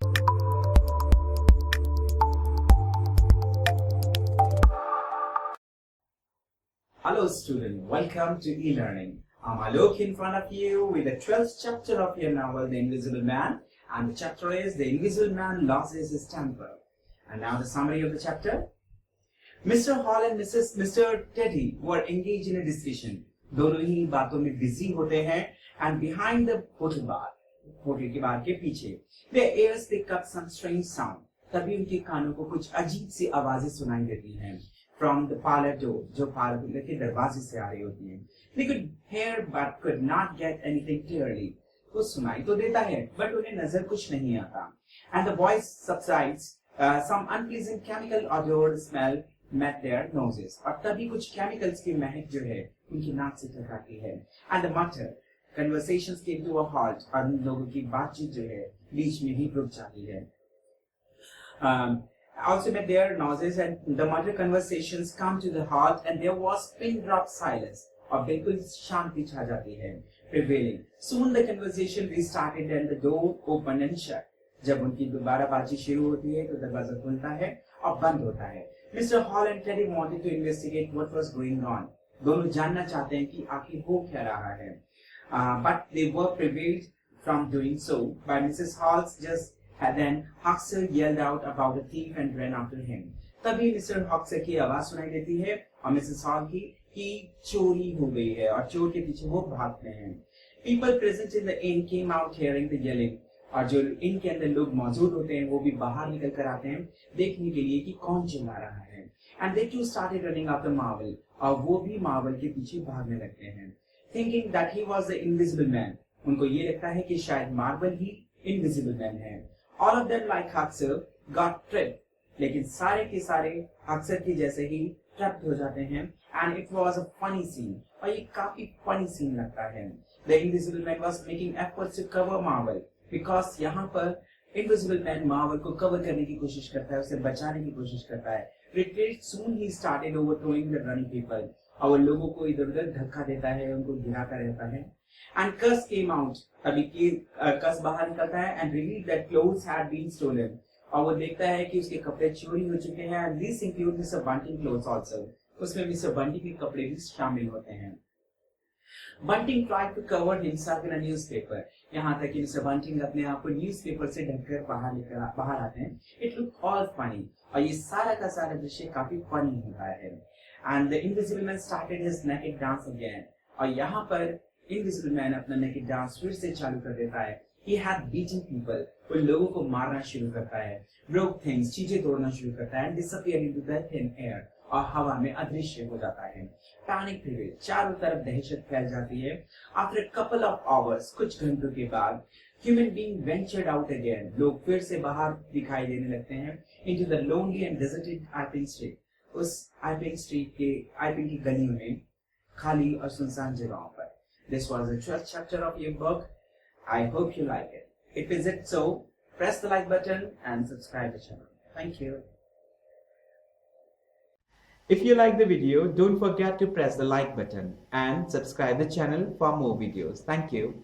Hello student, welcome to e-learning. I'm Alok in front of you with the 12th chapter of your novel, The Invisible Man. And the chapter is The Invisible Man Loses His Temper. And now the summary of the chapter. Mr. Hall and Mr. Teddy were engaged in a discussion. दोनों ही बातों में busy होते हैं and behind the hotel के बार के पीछे their ears pick up some strange sound. तभी उनके कानों को कुछ अजीब सी आवाजें सुनाई देती हैं. From the parlor door, जो पार्लर के दरवाजे से आ रही होती हैं. They could hear but could not get anything clearly. तो सुनाई तो देता है, but उन्हें नजर कुछ नहीं आता. And the voice subsides. Some unpleasant chemical odor smell met their noses. और तभी कुछ chemicals की महक जो है, उनकी नाक से टकराती है. And the mutter. Conversations came to a halt. और उन लोगों की बातचीत जो है, बीच में ही रुक जाती है. Also met their noses and the mutter conversations come to the halt and there was pin drop silence. और बिल्कुल शांति छा जाती है. Prevailing. Soon the conversation restarted and the door opened and shut. जब उनकी दोबारा बातचीत शुरू होती है तो दरवाजा खुलता है और बंद होता है. Mr. Hall and Teddy wanted to investigate what was going on. दोनों जानना चाहते हैं कि आखिर हो क्या रहा है. But they were prevented from doing so by Mrs. Hall's just. And then Huxley yelled out about the thief and ran after him. तभी मिस्टर हॉक्सर की आवाज सुनाई देती है और मिसेस हॉल की चोरी हो गई है और चोर के पीछे वो भागते हैं. People present in the inn came out hearing the yelling. और जो इन के अंदर लोग मौजूद होते हैं वो भी बाहर निकल कर आते हैं देखने के लिए कि कौन चिल्ला रहा है. And they too started running after Marvel. और वो भी मार्वल के पीछे भागने लगते हैं. Thinking that he was the invisible man. उनको ये लगता है कि शायद मार्वल ही invisible man है. All of them like Huxley got tripped. लेकिन सारे के सारे Huxley की जैसे ही trapped हो जाते हैं. And it was a funny scene. और ये काफी funny scene लगता है. The invisible man was making efforts to cover Marvel. Because यहाँ पर invisible man Marvel को cover करने की कोशिश करता है, उसे बचाने की कोशिश करता है. Retreat soon he started overthrowing the running people. और लोगों को इधर-उधर धक्का देता है, उनको गिराता रहता है. And Cuss came out. अभी Cuss बाहर निकलता है and revealed that clothes had been stolen. और वो देखता है कि उसके कपड़े चोरी हो चुके हैं. And these include Mr. Bunting clothes also. उसमें Mr. Bunting के कपड़े भी शामिल होते हैं. Bunting tried to cover himself in a newspaper. यहाँ तक कि Mr. Bunting अपने आप को न्यूज़पेपर से ढककर बाहर आते हैं. It looked all funny. और ये सारा का सारा दृश्य काफी funny होता है. And the invisible man started his naked dance again. और यहाँ पर Invisible Man अपना naked dance फिर से चालू कर देता है. He had beaten people. वो लोगों को मारना शुरू करता है. Broke things, चीजें तोड़ना शुरू करता है. And disappeared into the thin air. और हवा में अदृश्य हो जाता है. Panic prevailed. चारों तरफ दहशत फैल जाती है. After a couple of hours, कुछ घंटों के बाद, human being ventured out again. लोग फिर से बाहर दिखाई देने लगते हैं. Into the lonely and deserted Iping Street. उस Iping की गलियों में खाली और सुनसान जगहों पर. This was the 12th chapter of your book. I hope you like it. If is it so, press the like button and subscribe the channel. Thank you. If you like the video, don't forget to press the like button and subscribe the channel for more videos. Thank you.